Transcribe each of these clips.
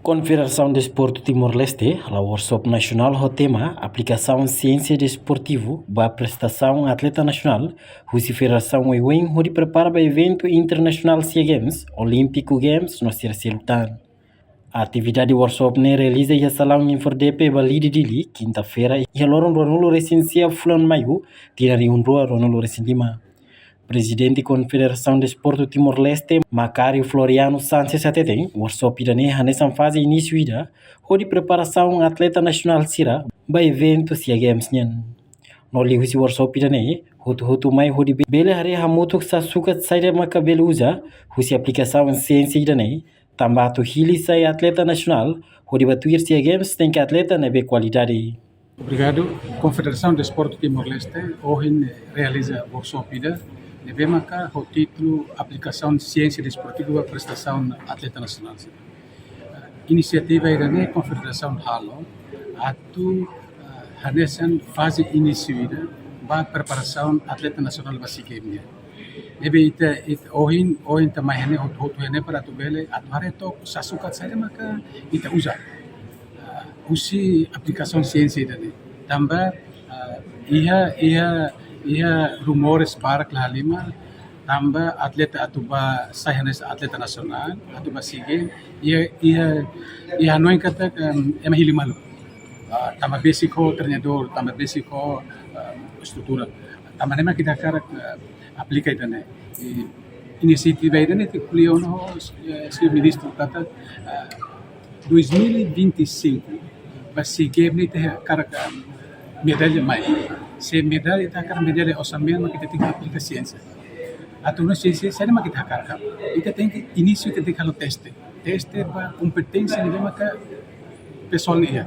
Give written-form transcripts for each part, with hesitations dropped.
Confederação Desporto Timor-Leste, a workshop nacional o tema aplicação ciência desportivo para prestação atleta nacional, a Federação EWEN onde prepara para evento internacional SEA Games, Olímpico Games, no Siraciltan. A atividade workshop ne realiza e salão em Fordepe Balide Dili, quinta-feira, e a Loron Ronolo Recensia Fulan Maio, tirari unrua Ronolo Recendima. Presidente da Confederação Desporto Timor-Leste, Macário Floriano Sánchez Ateten, workshop irane nessa fase início ida, onde preparação atleta nacional sira, para evento SEA Games nyen. No li husi workshop irane, hutu mai hodi bele hare hamutuk sa sukat saida makabele usa, husi aplicação em ciência irane, tambato hili sai atleta nacional, hodi batuir SEA Games tem que atleta nebe qualidade. Obrigado. Confederação Desporto Timor-Leste hoje realiza workshop ida. Devemos cá o título Aplicação de Ciência Desportiva para Prestação Atleta Nacional. Iniciativa irane Confederação Halo atu hanesan fase início para preparação atleta nacional básica ini. Ebe ita ohin também hene hotu hene para tu bele atu hareto sasukat saja maka ita usa usi aplicação ciência irane. Tambah ia rumores barak lah lima tambah atleta atuba sahanes atleta nasional atuba sige ia noin kata ema hili malu tambah basico treinador tambah basico estrutura tambah nema kita karak aplica itane inisiativa itane te kuliah no senhor ministro kata 2025 vai sige ni te karak medalha mai se medalha ita akan medalha osambian maka kita tinggal aplica ciência atau no ciência saya maka kita akan kita tem que início kita tem kalau teste para competência ni maka pessoal ni ya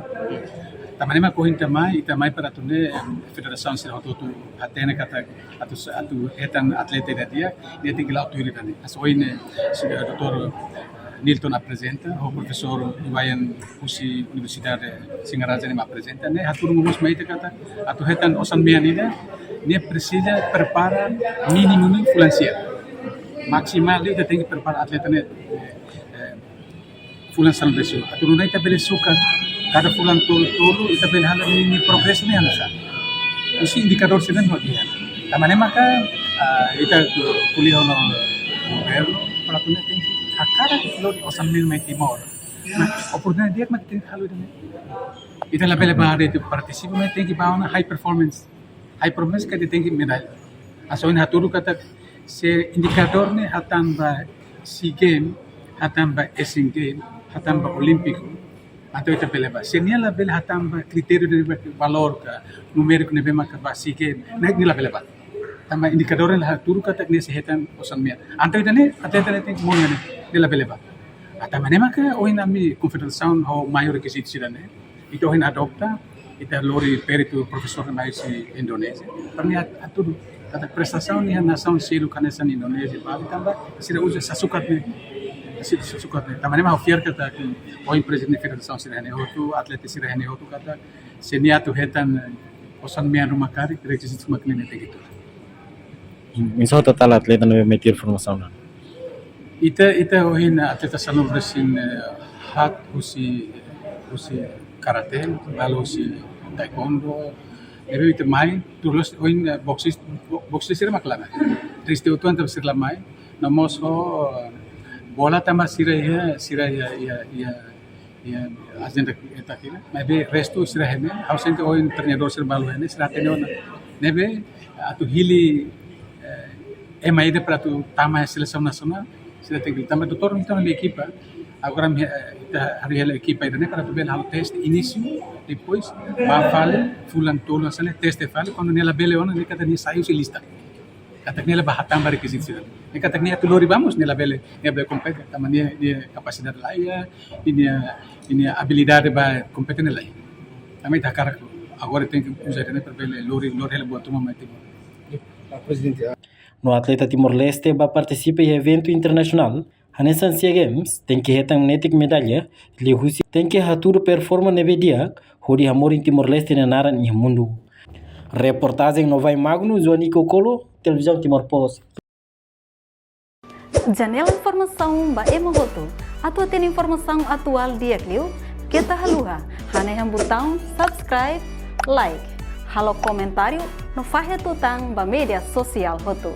tamane maka kohin tamai para tune federação sira tu atene kata atu etan atleta dia tem que lá tu ir tani asoine Dr. Nilton apresenta, o professor Iwayan Pusi Universidade Singaraja me apresenta, né? Hatur ngumus mai kata, atu hetan osan mianida, ne precisa prepara mínimo financiero. Maximal dia tem que preparar atleta ne fulan salvation. Atu nai ta bele suka kada fulan tolu ita bele hala ni progress ne anusa. Usi indikator senen ho dia. Tamane maka ita kuliah no governo para tu ne tem akara lori osambil mai Timor. Nah, oportunidade dia mak tem halu dane. Ita la bele bahare tu participa mai tem que bauna high performance ka tem que medalha. Asoin haturu kata se indikator ne hatan ba SEA Game, hatan ba Asian Game, hatan ba Olímpico. Atau ita bele ba. Se nia la bele hatan ba kriterio de valor ka numérico ne bema ka ba SEA Game, naik ni la bele ba. Tambah indikator lah turu kata ni sehetan osan mia. Anto itane atleta tem mo ngane nila beleba. Ata mane maka oin ami confederação ho maior requisito sirane. Ito hin adopta ita lori peritu professor mai si Indonesia. Perni aturu kata prestação ni nação silu kanesan Indonesia ba tambah sira usa sasukat ni sasukat ni. Tamane ma ofiar kata oin presidente federação sirane ho tu atleta sirane ho tu kata senia tu hetan osan mia rumah kari requisito makne te gitu. Misal total atleta no meter formação não. Ita ohin atleta salon resin hat usi karate, lalu usi taekwondo. Ebe ita mai tulos ohin boxis sira maklama. Triste utuan tab sira mai. Namos ho bola tamba sira ya agenda eta kira. Ebe resto sira hene. Ausente ohin treinador sira balu hene sira tenona. Nebe atu hili emaide para tu tama a seleção nacional sila tem que também doutor então na equipa agora hari a equipa ainda para tu ver o teste início depois vai falar fulan tolo sala teste fala quando nela beleona ne kata ni saiu se lista kata nela bahatam para que sila ne kata ni tu lori vamos nela bele compete também ni capacidade lá ini habilidade para competir nela também tá cara agora tem que usar ne para bele lori ela buat tu mamãe presidente. No atleta Timor-Leste vai participar em evento internacional. Nessa SEA Games tem que retar netik medalha, lihusi tem que haturu performa neve dia, hodi amor em Timor-Leste na nara ni mundo. Reportagem no vai Magno, Joanico Colo, televisão Timor Post. Janela Informação ba Emogoto. Atu tem informação atual dia kliu, kita haluha, hane yang botão subscribe, like, halo comentário no fahe tutang ba media sosial hotu.